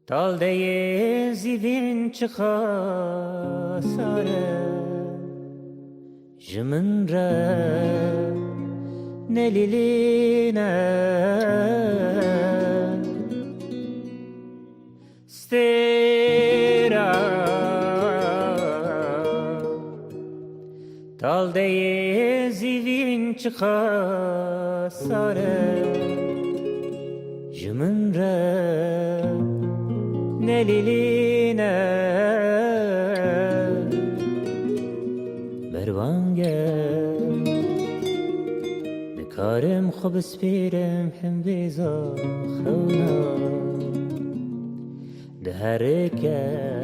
Talde zivin çıka sare Jimin re neliline Stera Talde zivin çıka sare Jimin re neliline bervange nikarim خوب سپیرم هم بیزا خونا ده هر که